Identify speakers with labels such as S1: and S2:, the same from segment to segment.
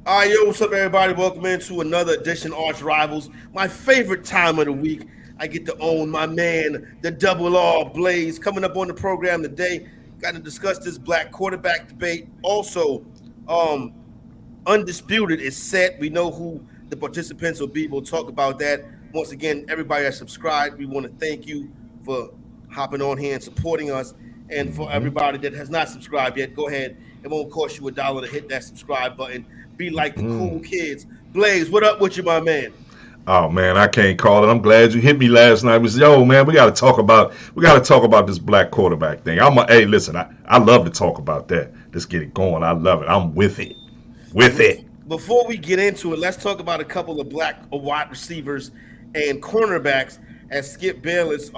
S1: All right, yo, what's up, everybody? Welcome into another edition of Arch Rivals. My favorite time of the week. I get to own my man, the Double R Blaze, coming up on the program today. Got to discuss this black quarterback debate. Also, Undisputed is set. We know who the participants will be. We'll talk about that. Once again, everybody that's subscribed, we want to thank you for hopping on here and supporting us. And for everybody that has not subscribed yet, go ahead. It won't cost you $1 to hit that subscribe button. Be like the cool kids. Blaze, what up with you, my man?
S2: Oh man, I can't call it. I'm glad you hit me last night. Yo, man, we gotta talk about this black quarterback thing. Hey, listen, I love to talk about that. Let's get it going. I love it. I'm with it.
S1: Before we get into it, let's talk about a couple of black wide receivers and cornerbacks as Skip Bayless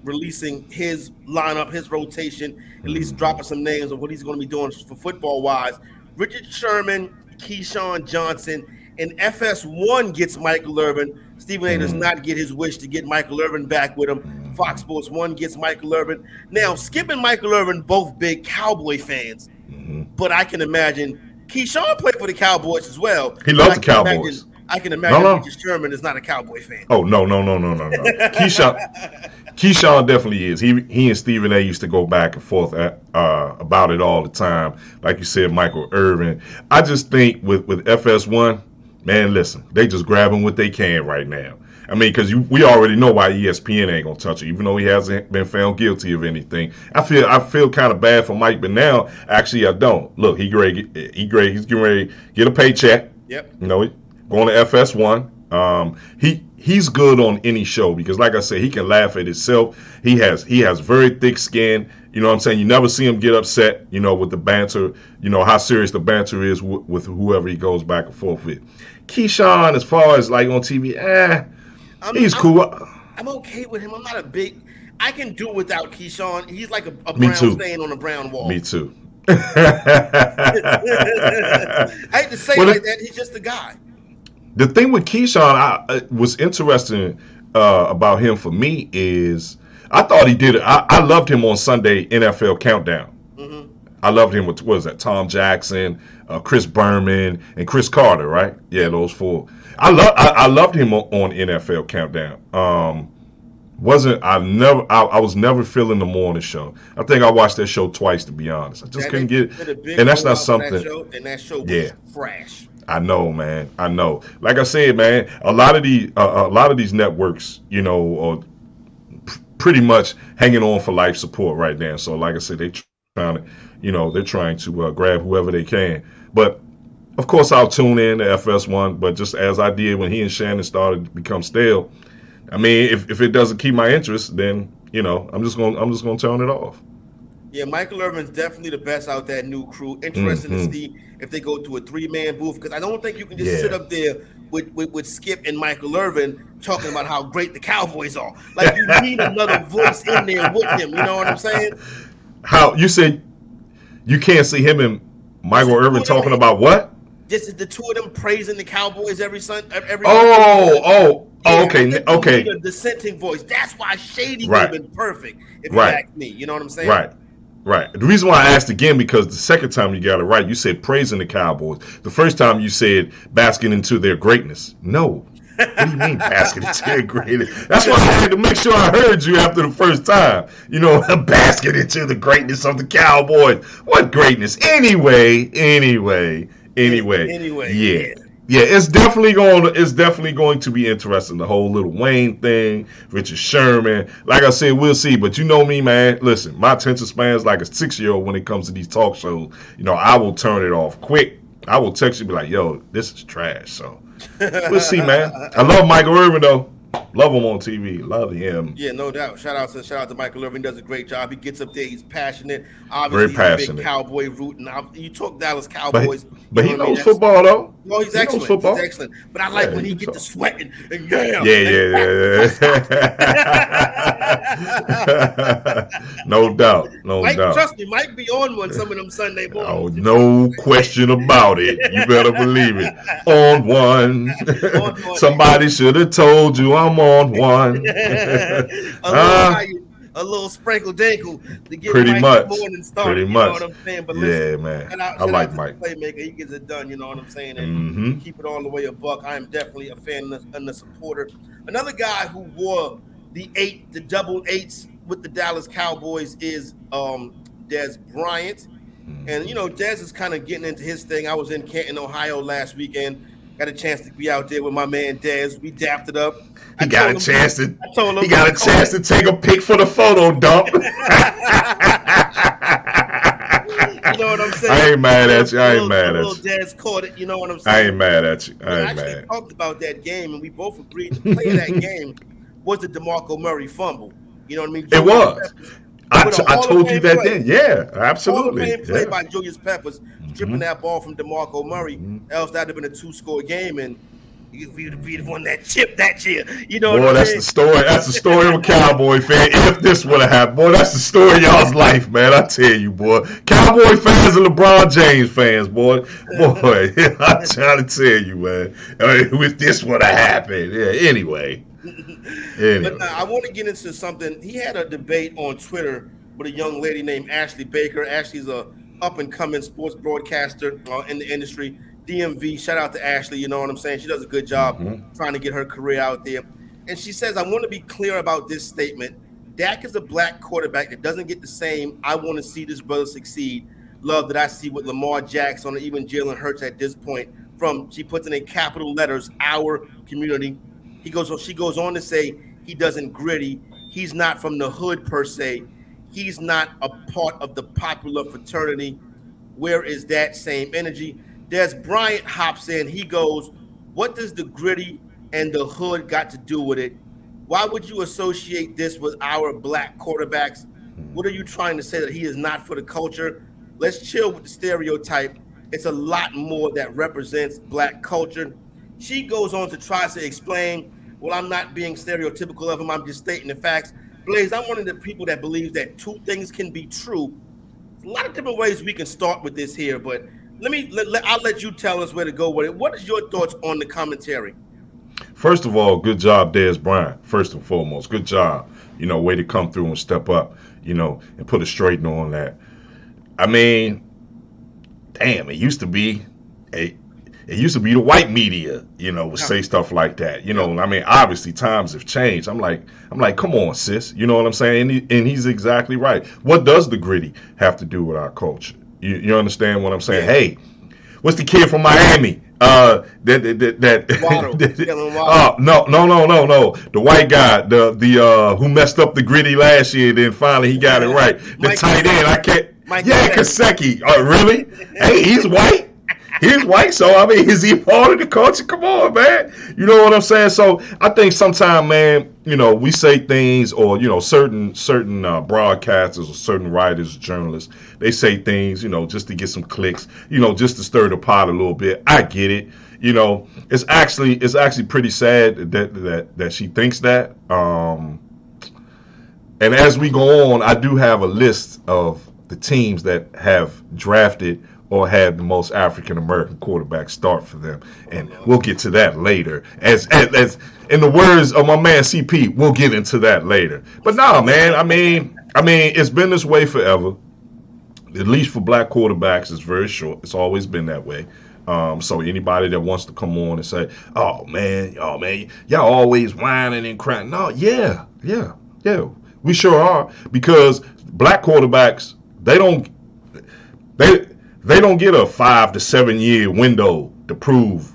S1: releasing his lineup, his rotation, at least dropping some names of what he's going to be doing for football-wise. Richard Sherman, Keyshawn Johnson, and FS1 gets Micheal Irvin. Stephen A. does not get his wish to get Micheal Irvin back with him. Fox Sports 1 gets Micheal Irvin. Now, Skip and Micheal Irvin, both big Cowboy fans, but I can imagine Keyshawn played for the Cowboys as well.
S2: He loves the Cowboys.
S1: I can imagine Richard Sherman is not a Cowboy fan.
S2: Oh, no. Keyshawn definitely is. He and Stephen A. used to go back and forth about it all the time. Like you said, Micheal Irvin. I just think with FS1, man, listen, they just grabbing what they can right now. I mean, because we already know why ESPN ain't gonna touch it, even though he hasn't been found guilty of anything. I feel kind of bad for Mike, but now actually I don't. Look, he's getting ready to get a paycheck.
S1: Yep.
S2: You know, going to FS1. He's good on any show because, like I said, he can laugh at himself. He has very thick skin. You know what I'm saying? You never see him get upset, you know, with the banter, you know, how serious the banter is with whoever he goes back and forth with. Keyshawn, as far as like on TV, he's cool.
S1: I'm okay with him. I'm not a big – I can do without Keyshawn. He's like a brown stain on a brown wall.
S2: Me too.
S1: I hate to say it like that. He's just a guy.
S2: The thing with Keyshawn was interesting about him for me is I thought he did it. I loved him on Sunday NFL Countdown. Mm-hmm. I loved him with, what was that, Tom Jackson, Chris Berman, and Chris Carter, right? Yeah, those four. I loved him on NFL Countdown. I was never feeling the morning show. I think I watched that show twice, to be honest. I just couldn't get it. And that's not something.
S1: That show was fresh.
S2: I know, man. I know. Like I said, man, a lot of these networks, you know, are pretty much hanging on for life support right now. So, like I said, they're trying to grab whoever they can. But of course, I'll tune in to FS1. But just as I did when he and Shannon started to become stale, I mean, if it doesn't keep my interest, then you know, I'm just gonna turn it off.
S1: Yeah, Micheal Irvin's definitely the best out that new crew. Interesting to see if they go to a 3-man booth, because I don't think you can just sit up there with Skip and Micheal Irvin talking about how great the Cowboys are. Like, you need another voice in there with him. You know what I'm saying?
S2: How you said you can't see him and Micheal Irvin talking about what?
S1: Just the two of them praising the Cowboys every Sunday.
S2: Okay.
S1: Need a dissenting voice. That's why Shady would have been perfect if you asked me. You know what I'm saying?
S2: Right. The reason why I asked again, because the second time you got it right, you said praising the Cowboys. The first time you said basking into their greatness. No. What do you mean basking into their greatness? That's why I had to make sure I heard you after the first time. You know, basking into the greatness of the Cowboys. What greatness? Anyway. Yeah, it's definitely going to be interesting. The whole Lil Wayne thing, Richard Sherman. Like I said, we'll see. But you know me, man. Listen, my attention span is like a 6-year-old when it comes to these talk shows. You know, I will turn it off quick. I will text you and be like, yo, this is trash. So we'll see, man. I love Micheal Irvin though. Love him on TV. Love him.
S1: Yeah, no doubt. Shout out to Micheal Irvin. He does a great job. He gets up there. He's passionate. Obviously,
S2: very passionate.
S1: He's a big Cowboy root. And you talk Dallas Cowboys.
S2: But he knows football, though.
S1: No, he's excellent. He's excellent. But I like when he gets to sweating. And
S2: Yeah. No doubt.
S1: Trust me, Mike be on one some of them Sunday mornings.
S2: Oh, no question about it. You better believe it. On one. Somebody should have told you I'm on one.
S1: I a little sprinkle dinkle to get
S2: Pretty
S1: Mike the
S2: much.
S1: morning
S2: Pretty
S1: started. You know
S2: much.
S1: what I'm saying? But listen,
S2: Yeah, man. I
S1: shout out
S2: like
S1: to the
S2: Mike.
S1: playmaker. He gets it done. You know what I'm saying? And
S2: Mm-hmm.
S1: keep it all the way a buck. I am definitely a fan and a supporter. Another guy who wore the double eights with the Dallas Cowboys is Dez Bryant. And Dez is kind of getting into his thing. I was in Canton, Ohio last weekend. Got a chance to be out there with my man Dez. We dapped it up.
S2: He got a chance to.
S1: I told
S2: He
S1: him
S2: got a chance to take a pic for the photo dump.
S1: You know what I'm saying?
S2: I ain't mad at you.
S1: A
S2: I ain't
S1: little, a
S2: mad
S1: little
S2: at you.
S1: Dez caught it. You know what I'm
S2: I
S1: saying?
S2: ain't mad at you.
S1: We
S2: I ain't
S1: actually
S2: mad.
S1: talked about that game, and we both agreed the play of that game was the DeMarco Murray fumble. You know what I mean?
S2: It
S1: Julius
S2: was.
S1: Peppers
S2: I,
S1: with a
S2: I
S1: Hall of
S2: told you
S1: Fame
S2: that
S1: play.
S2: then. Yeah,
S1: Hall of
S2: absolutely.
S1: Fame play
S2: Yeah.
S1: by Julius Peppers, stripping that ball from DeMarco Murray. Else that'd have been a 2-score game, and we'd have won that chip that year. You know what
S2: Boy,
S1: I'm
S2: that's
S1: saying?
S2: the story. That's the story of a Cowboy fan. If this would have happened, boy, that's the story of y'all's life, man. I tell you, boy. Cowboy fans and LeBron James fans, boy. Boy, I'm trying to tell you, man. If this would have happened. Yeah, anyway.
S1: But I want to get into something. He had a debate on Twitter with a young lady named Ashley Baker. Ashley's a up and coming sports broadcaster in the industry. DMV, shout out to Ashley. You know what I'm saying? She does a good job trying to get her career out there. And she says, I want to be clear about this statement. Dak is a black quarterback that doesn't get the same I want to see this brother succeed love that I see with Lamar Jackson or even Jalen Hurts at this point. From she puts it in capital letters, our community. She goes on to say he doesn't gritty. He's not from the hood per se. He's not a part of the popular fraternity. Where is that same energy? Dez Bryant hops in. He goes, what does the gritty and the hood got to do with it? Why would you associate this with our black quarterbacks? What are you trying to say, that he is not for the culture? Let's chill with the stereotype. It's a lot more that represents black culture. She goes on to try to explain, well, I'm not being stereotypical of him. I'm just stating the facts. Blaze, I'm one of the people that believes that two things can be true. There's a lot of different ways we can start with this here, but I'll let you tell us where to go with it. What is your thoughts on the commentary?
S2: First of all, good job, Dez Bryant. First and foremost, good job. Way to come through and step up, and put a straightener on that. I mean, damn, it used to be the white media, would say stuff like that. I mean, obviously times have changed. I'm like, come on, sis. You know what I'm saying? And he's exactly right. What does the gritty have to do with our culture? You understand what I'm saying? Yeah. Hey, what's the kid from Miami?
S1: Waddle.
S2: No. The white guy, the who messed up the gritty last year, then finally he got it right. The tight end, I can't. Kasecki. Really? Hey, he's white. He's white, so I mean, is he part of the culture? Come on, man. You know what I'm saying? So I think sometimes, man, we say things, or certain broadcasters or certain writers, journalists, they say things, just to get some clicks, just to stir the pot a little bit. I get it. It's actually pretty sad that she thinks that. And as we go on, I do have a list of the teams that have drafted or had the most African American quarterbacks start for them, and we'll get to that later. As in the words of my man CP, we'll get into that later. But no, man, I mean, it's been this way forever. At least for black quarterbacks, it's very short. It's always been that way. So anybody that wants to come on and say, "Oh man, y'all always whining and crying," no, yeah, we sure are, because black quarterbacks, they don't get a 5 to 7 year window to prove,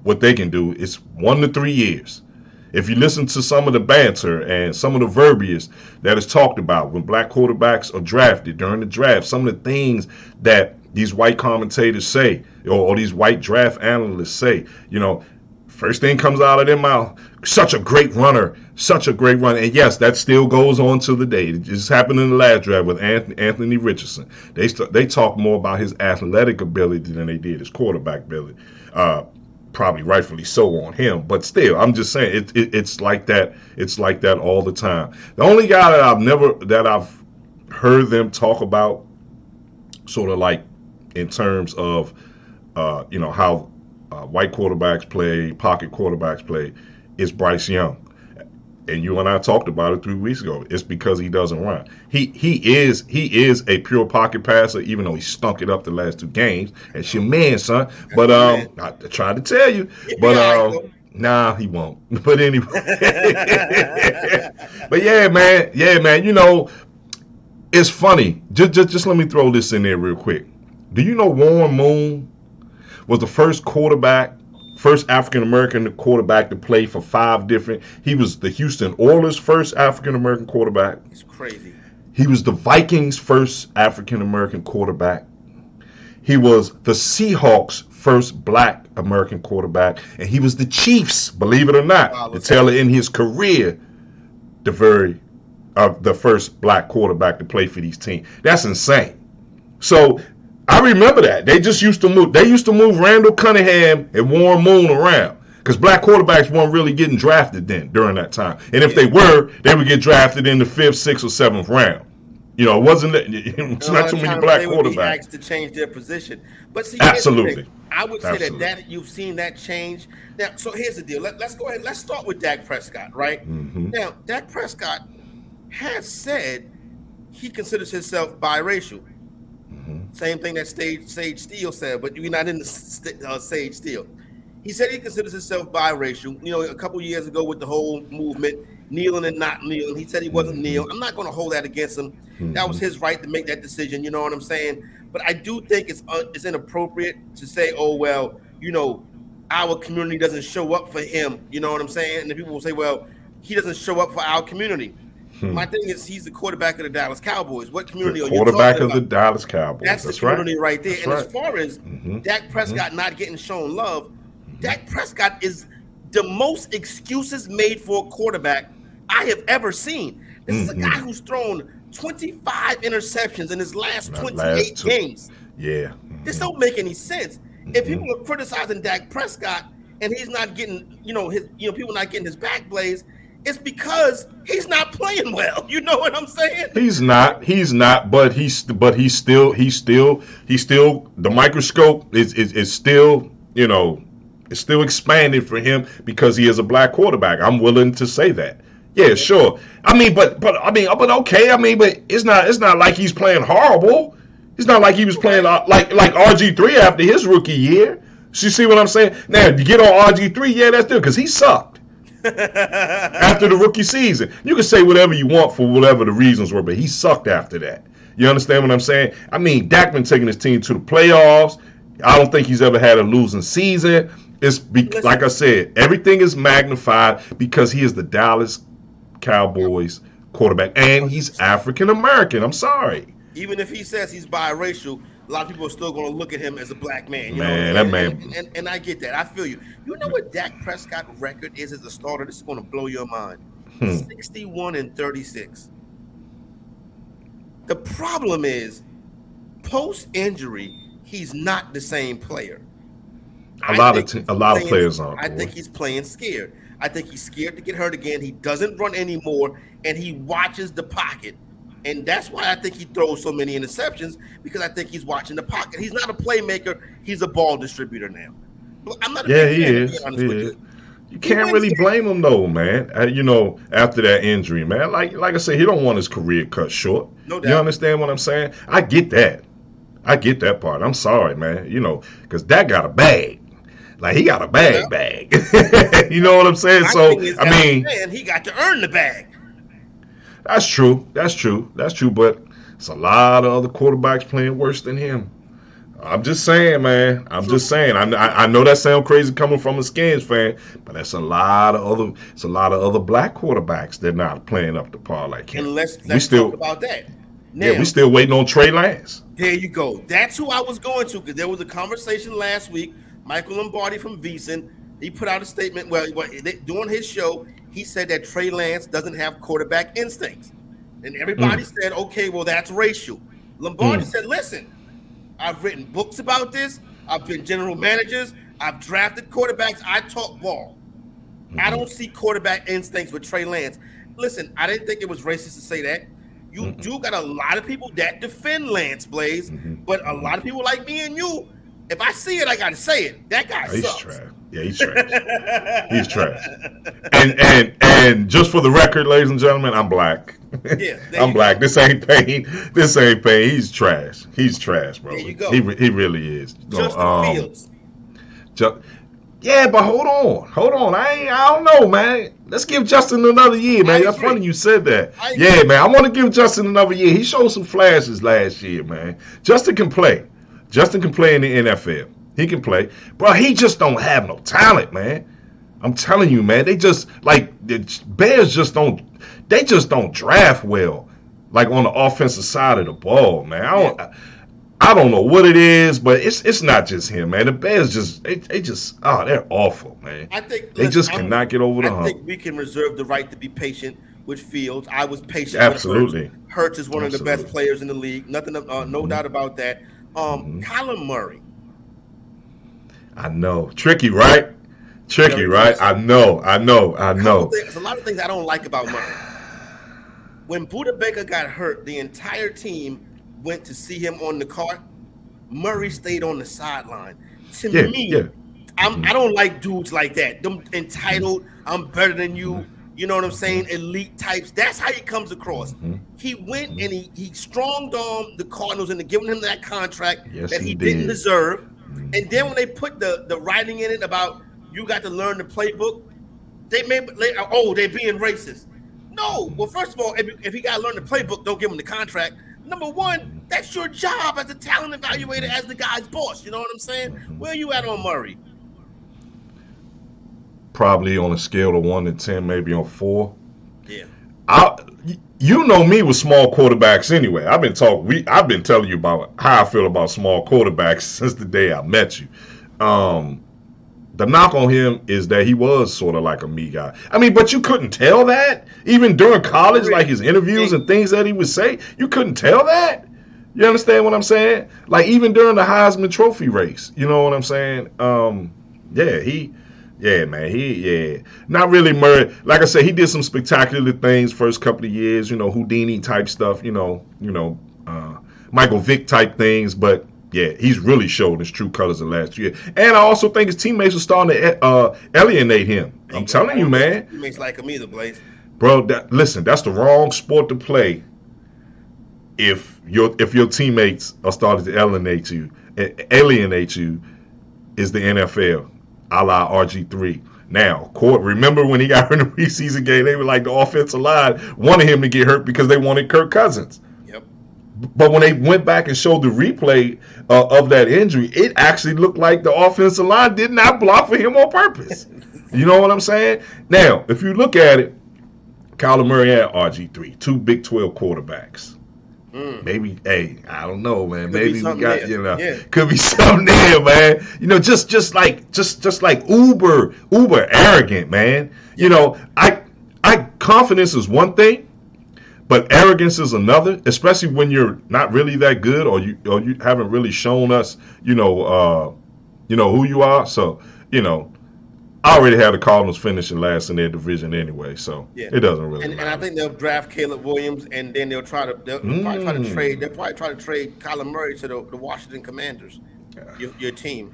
S2: what they can do. It's 1 to 3 years. If you listen to some of the banter and some of the verbiage that is talked about when black quarterbacks are drafted during the draft, some of the things that these white commentators say, or these white draft analysts say, first thing comes out of their mouth, such a great runner. And yes, that still goes on to the day. It just happened in the last draft with Anthony Richardson. They talk more about his athletic ability than they did his quarterback ability. Probably rightfully so on him, but still, I'm just saying it's like that. It's like that all the time. The only guy that I've heard them talk about, sort of like in terms of how white quarterbacks play, pocket quarterbacks play, is Bryce Young. And you and I talked about it 3 weeks ago. It's because he doesn't run. He is a pure pocket passer, even though he stunk it up the last 2 games. That's your man, son.
S1: That's
S2: But
S1: my man.
S2: I tried to tell you.
S1: He'll be
S2: But
S1: all right, though.
S2: nah, he won't. But anyway. But yeah, man. Yeah, man. It's funny. Just let me throw this in there real quick. Do you know Warren Moon was the first African American quarterback to play for 5 different. He was the Houston Oilers' first African American quarterback.
S1: It's crazy.
S2: He was the Vikings' first African American quarterback. He was the Seahawks' first Black American quarterback, and he was the Chiefs, believe it or not, to tell it in his career, the first Black quarterback to play for these teams. That's insane. So I remember that. They used to move Randall Cunningham and Warren Moon around because Black quarterbacks weren't really getting drafted during that time. And if they were, they would get drafted in the 5th, 6th, or 7th round. It wasn't. It's not too many Black quarterbacks.
S1: They would be asked to change their position. But see,
S2: absolutely,
S1: I would say that you've seen that change. Now, so here's the deal. Let's go ahead. Let's start with Dak Prescott, right?
S2: Mm-hmm.
S1: Now, Dak Prescott has said he considers himself biracial. Same thing that Sage Steele said, but we're not in the Sage Steele. He said he considers himself biracial. A couple years ago with the whole movement, kneeling and not kneeling, he said he wasn't kneeling. I'm not going to hold that against him. That was his right to make that decision. You know what I'm saying? But I do think it's inappropriate to say, oh, well, our community doesn't show up for him. You know what I'm saying? And the people will say, well, he doesn't show up for our community. My thing is, he's the quarterback of the Dallas Cowboys. What community are you talking about?
S2: Quarterback of the Dallas Cowboys.
S1: That's the community right there.
S2: That's
S1: and
S2: right.
S1: As far as Dak Prescott not getting shown love, Dak Prescott is the most excuses made for a quarterback I have ever seen. This is a guy who's thrown 25 interceptions in his last 28 games.
S2: Yeah.
S1: This don't make any sense. If people are criticizing Dak Prescott and he's not getting, people not getting his back blazed, it's because he's not playing well. You know what I'm saying?
S2: He's not, but he's still the microscope is still, it's still expanded for him because he is a Black quarterback. I'm willing to say that. Yeah, sure. But okay. But it's not like he's playing horrible. It's not like he was playing like RG3 after his rookie year. So you see what I'm saying? Now, to get on RG3, yeah, that's good because he sucked. After the rookie season, you can say whatever you want for whatever the reasons were, but he sucked after that. You understand what I'm saying? Dak been taking his team to the playoffs. I don't think he's ever had a losing season. Like I said, everything is magnified because he is the Dallas Cowboys quarterback, and he's African American. I'm sorry.
S1: Even if he says he's biracial, a lot of people are still going to look at him as a Black man.
S2: That man.
S1: And I get that. I feel you. You know what Dak Prescott record is as a starter? This is going to blow your mind. 61-36. The problem is, post-injury, he's not the same player.
S2: A lot of players aren't.
S1: I think he's playing scared. I think he's scared to get hurt again. He doesn't run anymore, and he watches the pocket. And that's why I think he throws so many interceptions, because I think he's watching the pocket. He's not a playmaker. He's a ball distributor now. I'm not a
S2: he is. You can't really blame him, though, man. After that injury, man. Like I said, he don't want his career cut short.
S1: No doubt.
S2: You understand what I'm saying? I get that part. I'm sorry, man. Because that got a bag. Like, he got a bag. You know what I'm saying?
S1: He got to earn the bag.
S2: That's true. But it's a lot of other quarterbacks playing worse than him. I'm just saying, man. I know that sounds crazy coming from a Skins fan, but that's a lot of other Black quarterbacks that are not playing up to par like him.
S1: And let's talk about that.
S2: Now, we still waiting on Trey Lance.
S1: There you go. That's who I was going to, because there was a conversation last week. Michael Lombardi from VSiN, he put out a statement. Well, during his show, he said that Trey Lance doesn't have quarterback instincts. And everybody said, okay, well, that's racial. Lombardi said, listen, I've written books about this. I've been general managers. I've drafted quarterbacks. I talk ball. I don't see quarterback instincts with Trey Lance. Listen, I didn't think it was racist to say that. You do got a lot of people that defend Lance, Blaze, but a lot of people like me and you, If I see it, I gotta say it. That guy
S2: He's
S1: sucks.
S2: trash. Yeah, he's trash. He's trash. And just for the record, ladies and gentlemen, I'm black.
S1: Yeah,
S2: I'm black. Go. This ain't Payne. This ain't Payne. He's trash. He's trash, bro.
S1: There you go.
S2: He really is.
S1: Justin Fields.
S2: Yeah, but hold on. I don't know, man. Let's give Justin another year, man. That's funny you said that. Yeah, man. I want to give Justin another year. He showed some flashes last year, man. Justin can play. Justin can play in the NFL. He can play, bro. He just don't have no talent, man. I'm telling you, man. They just the Bears just don't. They just don't draft well, like on the offensive side of the ball, man. I don't know what it is, but it's not just him, man. The Bears they're awful, man.
S1: I think
S2: they just cannot get over the hump.
S1: I think we can reserve the right to be patient with Fields. I was patient.
S2: Absolutely.
S1: With Hurts is one of the best players in the league. Nothing, no doubt about that. Kyler Murray.
S2: I know. Tricky, right? Right? I know.
S1: There's a lot of things I don't like about Murray. When Buda Baker got hurt, the entire team went to see him on the cart. Murray stayed on the sideline. To me, I don't like dudes like that. Them entitled, I'm better than you. You know what I'm saying? Elite types. That's how he comes across. He went and he strong-armed the Cardinals into giving him that contract that he didn't deserve. And then when they put the writing in it about you got to learn the playbook, they're being racist. No. Well, first of all, if he got to learn the playbook, don't give him the contract. Number one, that's your job as a talent evaluator, as the guy's boss. You know what I'm saying? Where are you at on Murray?
S2: Probably on a scale of 1 to 10, maybe on 4.
S1: Yeah.
S2: You know me with small quarterbacks anyway. I've been telling you about how I feel about small quarterbacks since the day I met you. The knock on him is that he was sort of like a me guy. I mean, but you couldn't tell that even during college, like his interviews and things that he would say. You couldn't tell that. You understand what I'm saying? Like even during the Heisman Trophy race, you know what I'm saying? Not really Murray. Like I said, he did some spectacular things first couple of years, Houdini type stuff, Michael Vick type things, but yeah, he's really showed his true colors the last year. And I also think his teammates are starting to alienate him. I'm telling you, man.
S1: Teammates like him either, Blaze.
S2: Bro, listen, that's the wrong sport to play if your teammates are starting to alienate you is the NFL, a la RG3. Now, remember when he got hurt in the preseason game, they were like the offensive line wanted him to get hurt because they wanted Kirk Cousins.
S1: Yep.
S2: But when they went back and showed the replay of that injury, it actually looked like the offensive line did not block for him on purpose. You know what I'm saying? Now, if you look at it, Kyler Murray and RG3, 2 Big 12 quarterbacks. Maybe, I don't know, man. Maybe we got, could be something there, man. Just like uber arrogant, man. I confidence is one thing, but arrogance is another. Especially when you're not really that good, or you haven't really shown us, who you are. So, I already had the Cardinals finishing last in their division anyway, so it doesn't really matter.
S1: And I think they'll draft Caleb Williams, and then they'll probably try to trade. They'll probably try to trade Kyler Murray to the Washington Commanders, your team.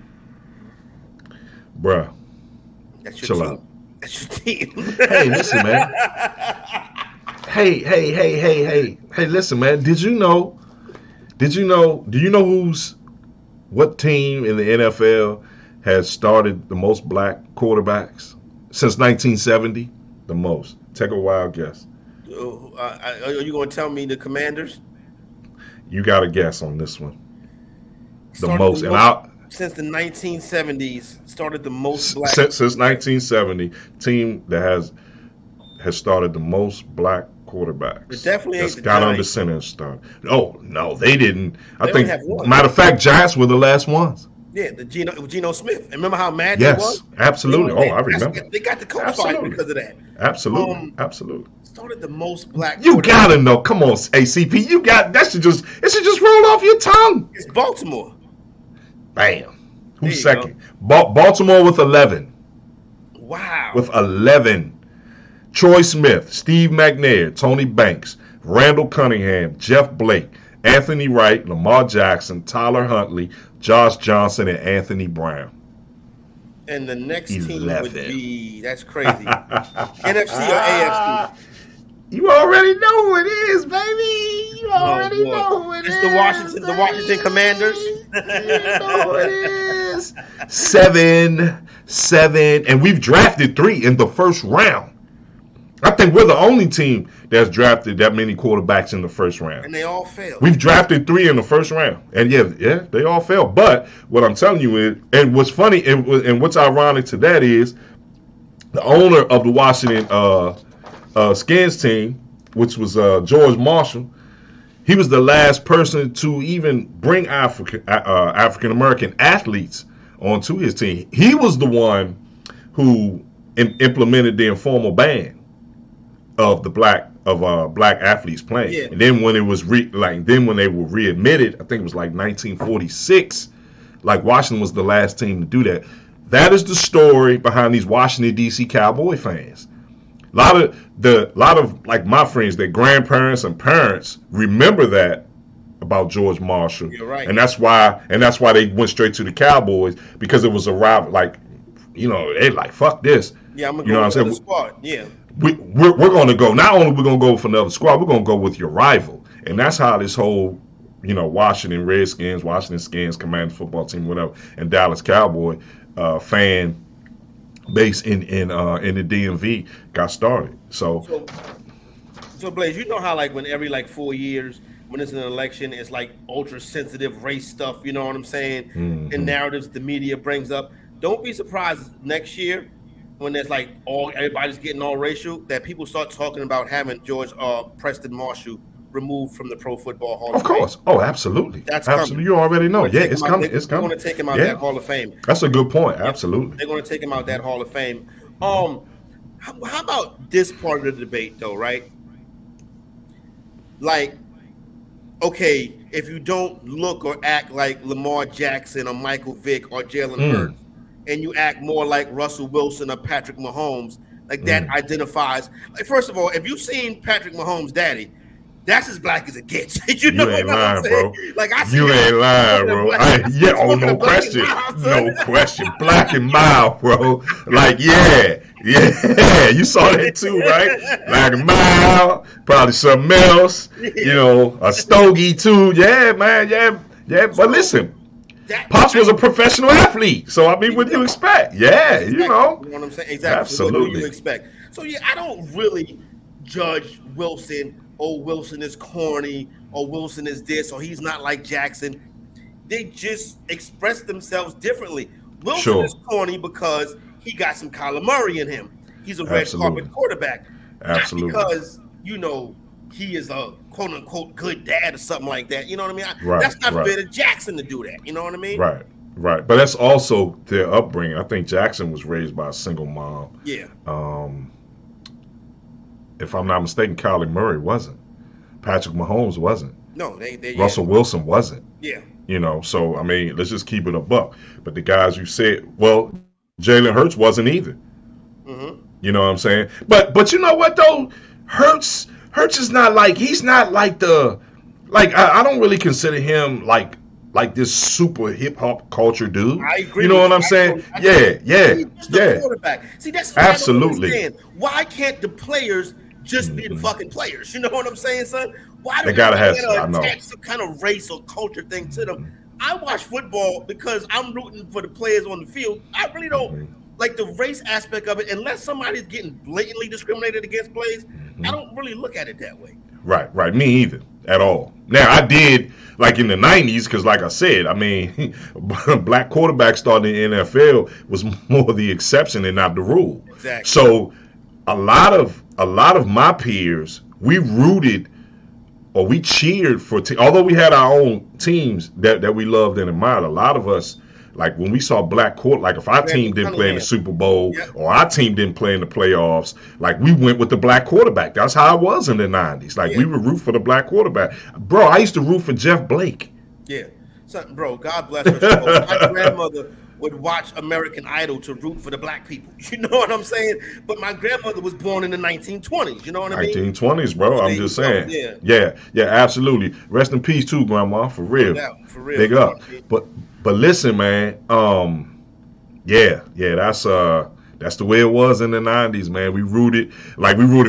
S2: Bruh,
S1: that's your team.
S2: Out.
S1: That's your team.
S2: Hey, listen, man. Hey, listen, man. Do you know what team in the NFL has started the most black quarterbacks since 1970? The most. Take a wild guess.
S1: Are you going to tell me the Commanders?
S2: You got a guess on this one.
S1: Since the 1970s, started the most black.
S2: Since 1970, team that has started the most black quarterbacks.
S1: It definitely ain't the
S2: got
S1: Giants.
S2: Under center and started. Oh no, they didn't.
S1: I think.
S2: Matter of fact, Giants were the last ones.
S1: Yeah, the Geno Smith. And remember how mad they was?
S2: Absolutely. I remember.
S1: They got the coach fired because of that.
S2: Absolutely.
S1: Started the most black.
S2: You gotta know. Come on, ACP. It should just roll off your tongue.
S1: It's Baltimore.
S2: Bam. Who's second? Baltimore with 11.
S1: Wow.
S2: With 11. Troy Smith, Steve McNair, Tony Banks, Randall Cunningham, Jeff Blake, Anthony Wright, Lamar Jackson, Tyler Huntley, Josh Johnson, and Anthony Brown.
S1: And the next team would
S2: 11.
S1: be, that's crazy. NFC or AFC?
S2: You already know who it is, baby. You already know who it is.
S1: It's the Washington Commanders.
S2: You know who it is. 7, and we've drafted 3 in the first round. I think we're the only team that's drafted that many quarterbacks in the first round.
S1: And they all failed.
S2: We've drafted 3 in the first round. And yeah, they all failed. But what I'm telling you is, and what's funny and what's ironic to that is, the owner of the Washington Skins team, which was George Marshall, he was the last person to even bring African American athletes onto his team. He was the one who implemented the informal ban of the black athletes playing. Yeah. And then when it was when they were readmitted, I think it was like 1946. Like Washington was the last team to do that. That is the story behind these Washington D.C. Cowboy fans. A lot of like my friends, their grandparents and parents remember that about George Marshall.
S1: You're right.
S2: And that's why they went straight to the Cowboys, because it was a rival. Like, they like, fuck this.
S1: Yeah, I'm gonna go with the squad. Yeah.
S2: We're going to go. Not only we're going to go for another squad, we're going to go with your rival, and that's how this whole, Washington Redskins, Washington Skins, Commanders football team, whatever, and Dallas Cowboy fan base in the DMV got started. So
S1: Blaze, you know how like when every 4 years when it's an election, it's like ultra sensitive race stuff. You know what I'm saying? Mm-hmm. And narratives the media brings up. Don't be surprised next year when there's like everybody's getting all racial, that people start talking about having George Preston Marshall removed from the Pro Football Hall of Fame. Of course.
S2: Oh, absolutely.
S1: That's
S2: absolutely
S1: coming.
S2: You already know. Yeah, it's coming. It's coming.
S1: They're going to take him out that Hall of Fame.
S2: That's a good point. Absolutely.
S1: They're going to take him out that Hall of Fame. How about this part of the debate, though, right? Like, okay, if you don't look or act like Lamar Jackson or Michael Vick or Jalen Hurts, and you act more like Russell Wilson or Patrick Mahomes, like that identifies. Like, first of all, if you've seen Patrick Mahomes' daddy, that's as black as it gets. you
S2: ain't lying, bro.
S1: Like I see
S2: you ain't lying, bro. No question. No question. Black and mild, bro. Like, yeah. You saw that too, right? Black and mild, probably something else. A stogie too. Yeah, man. Yeah. But listen. Pops was a professional athlete, so I mean, what do you expect? Yeah,
S1: exactly. You know what I'm saying? Exactly.
S2: Absolutely.
S1: What do you expect? So yeah, I don't really judge Wilson. Oh, Wilson is corny. Or Wilson is this. Or he's not like Jackson. They just express themselves differently. Wilson is corny because he got some Kyler Murray in him. He's a red carpet quarterback.
S2: Absolutely.
S1: Not because he is a quote unquote good dad or something like that. You know what I mean?
S2: Right,
S1: that's not fair to Jackson to do that. You know what I mean?
S2: Right. But that's also their upbringing. I think Jackson was raised by a single mom.
S1: Yeah.
S2: If I'm not mistaken, Kyler Murray wasn't. Patrick Mahomes wasn't.
S1: No, they
S2: Russell Wilson wasn't.
S1: Yeah.
S2: So I mean, let's just keep it a buck. But the guys you said, well, Jalen Hurts wasn't either.
S1: Mm-hmm.
S2: You know what I'm saying? But you know what though? Hurts is not like, he's not like I don't really consider him like this super hip hop culture dude.
S1: I agree.
S2: You know what I'm saying? Yeah.
S1: He's just a quarterback. See, that's what
S2: absolutely.
S1: I don't understand. Why can't the players just be the fucking players? You know what I'm saying, son? Why do
S2: they gotta have
S1: some kind of race or culture thing to them? I watch football because I'm rooting for the players on the field. I really don't like the race aspect of it unless somebody's getting blatantly discriminated against plays. I don't really look at it that way.
S2: Right. Me either, at all. Now, I did, like in the 90s, because like I said, I mean, black quarterbacks starting in the NFL was more the exception and not the rule.
S1: Exactly.
S2: So a lot of my peers, we rooted or we cheered for, although we had our own teams that we loved and admired, a lot of us, like when we saw black court, like if our team didn't play in the Super Bowl or our team didn't play in the playoffs, like we went with the black quarterback. That's how it was in the 90s. Like we would root for the black quarterback. Bro, I used to root for Jeff Blake.
S1: Yeah. Something, bro, God bless her soul. My grandmother would watch American Idol to root for the black people. You know what I'm saying? But my grandmother was born in the 1920s. You know what I mean?
S2: 1920s, bro.
S1: So
S2: I'm
S1: there you
S2: just
S1: go.
S2: saying.
S1: Yeah.
S2: Yeah, absolutely. Rest in peace too, Grandma. For
S1: No
S2: real.
S1: doubt. For real.
S2: Big
S1: You know
S2: up.
S1: what I mean?
S2: But listen, man. Yeah. That's the way it was in the 90s, man. We rooted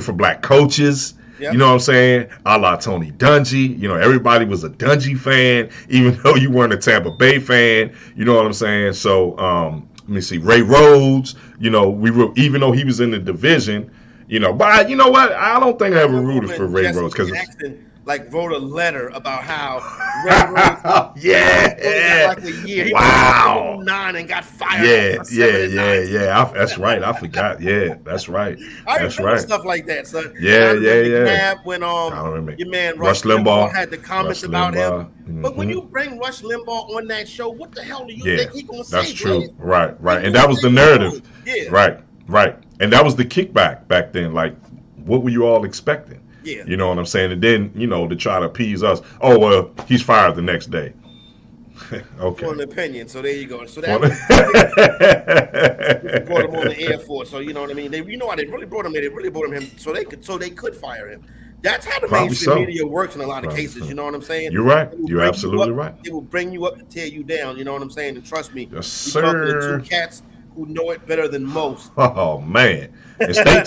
S2: for black coaches.
S1: Yep.
S2: You know what I'm saying? A la Tony Dungy. You know, everybody was a Dungy fan, even though you weren't a Tampa Bay fan. You know what I'm saying? So, let me see. Ray Rhodes, you know, even though he was in the division, you know, but you know what? I don't think I ever
S1: remember
S2: rooted for
S1: when
S2: Ray
S1: Jesse
S2: Rhodes because
S1: Jackson wrote a letter about how Ray Rhodes
S2: yeah.
S1: like a year. He
S2: Wow.
S1: went 7-9 and got fired. For 7-9.
S2: That's right. I forgot. Yeah, that's right.
S1: I
S2: That's
S1: remember
S2: right.
S1: stuff like that, son.
S2: Yeah,
S1: And I remember
S2: yeah.
S1: Gab when
S2: I don't remember.
S1: your man
S2: Rush
S1: Rush Limbaugh
S2: Limbaugh.
S1: had the comments
S2: Rush
S1: about him.
S2: Limbaugh.
S1: But when you bring Rush Limbaugh on that show, what the hell do you
S2: Yeah,
S1: think he's gonna
S2: that's
S1: say?
S2: true.
S1: Blaze?
S2: Right.
S1: He
S2: And
S1: do
S2: that was the
S1: what they
S2: narrative.
S1: do. Yeah.
S2: Right. And that was the kickback back then. Like, what were you all expecting?
S1: Yeah.
S2: You know what I'm saying? And then, you know, to try to appease us, oh, well, he's fired the next day. Okay.
S1: For an opinion. So there you go. So that brought him on the Air Force. So you know what I mean? You know why they really brought him there? They really brought him so they could fire him. That's how the mainstream media works in a lot of cases. You know what I'm saying?
S2: You're right. You're absolutely right.
S1: It will bring you up to tear you down. You know what I'm saying? And trust me,
S2: yes,
S1: sir. Talking to two cats who know it better than most.
S2: Oh man! And stay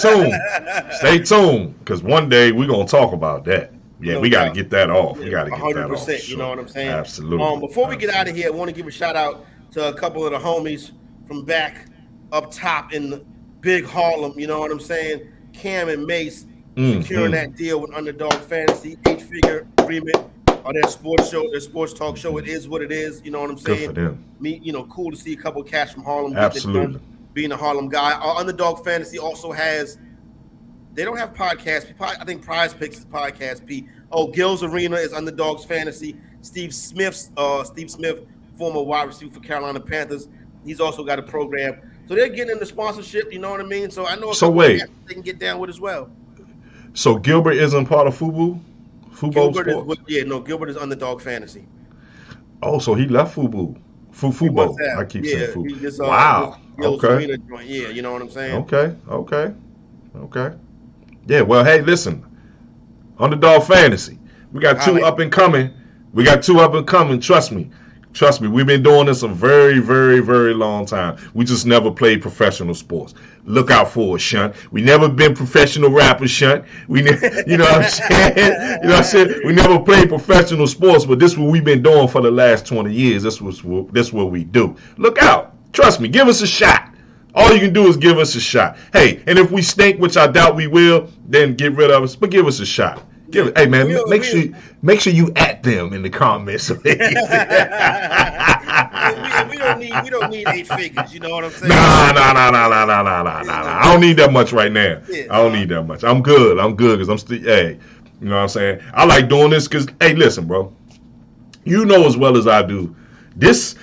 S2: tuned, because one day we're gonna talk about that. Yeah, we got to get that off. We got to get that off.
S1: 100%. You know what I'm saying?
S2: Absolutely.
S1: Before we get out of here, I want to give a shout out to a couple of the homies from back up top in the big Harlem. You know what I'm saying? Cam and Mace securing that deal with Underdog Fantasy, 8-figure agreement on their sports show, their sports talk show. It is what it is. You know what I'm saying?
S2: Good for them.
S1: Cool to see a couple of cats from Harlem.
S2: Absolutely.
S1: Being a Harlem guy. Underdog Fantasy also has. They don't have podcasts. I think Prize Picks is podcast P. Oh, Gil's Arena is Underdogs Fantasy. Steve Smith, former wide receiver for Carolina Panthers. He's also got a program. So they're getting into sponsorship, you know what I mean? So I know they can get down with as well.
S2: So Gilbert isn't part of Fubo?
S1: Gilbert is Underdog Fantasy.
S2: Oh, so he left Fubo. Fubo. I keep saying Fubo. Wow. Okay.
S1: Yeah, you know what I'm saying?
S2: Okay. Yeah, well, hey, listen. Underdog Fantasy. We got two up and coming. Trust me. We've been doing this a very, very, very long time. We just never played professional sports. Look out for us, Shunt. We never been professional rappers, Shunt. You know what I'm saying? We never played professional sports, but this is what we've been doing for the last 20 years. This what we do. Look out. Trust me. Give us a shot. All you can do is give us a shot. Hey, and if we stink, which I doubt we will, then get rid of us. But give us a shot. Hey man, make sure you at them in the comments.
S1: we don't need 8 figures. You know what I'm saying?
S2: Nah. I don't need that much right now. I don't need that much. I'm good because I'm still. Hey, you know what I'm saying? I like doing this because hey, listen, bro. You know as well as I do. This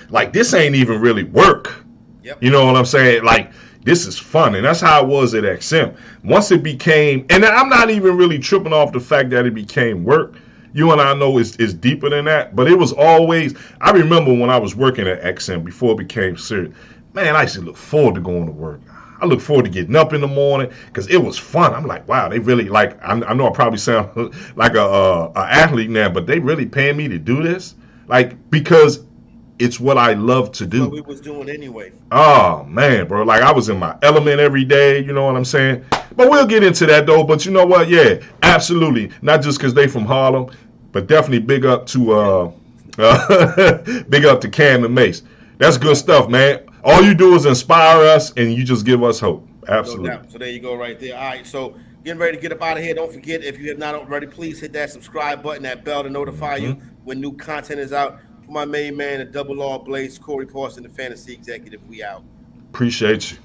S2: ain't even really work.
S1: Yep.
S2: You know what I'm saying? Like, this is fun. And that's how it was at XM. Once it became, and I'm not even really tripping off the fact that it became work. You and I know it's deeper than that. But it was always, I remember when I was working at XM before it became serious. Man, I used to look forward to going to work. I look forward to getting up in the morning because it was fun. I'm like, wow, they really, like, I know I probably sound like a athlete now, but they really paying me to do this? Like, because it's what I love to do.
S1: That's what we was doing anyway.
S2: Oh, man, bro. Like, I was in my element every day. You know what I'm saying? But we'll get into that, though. But you know what? Yeah, absolutely. Not just because they from Harlem, but definitely big up to Cam and Mace. That's good stuff, man. All you do is inspire us, and you just give us hope. Absolutely.
S1: No doubt. So there you go right there. All right, so getting ready to get up out of here. Don't forget, if you have not already, please hit that subscribe button, that bell to notify you when new content is out. For my main man, the Double R Blaze, Corey Parson, the Fantasy Executive, we out.
S2: Appreciate you.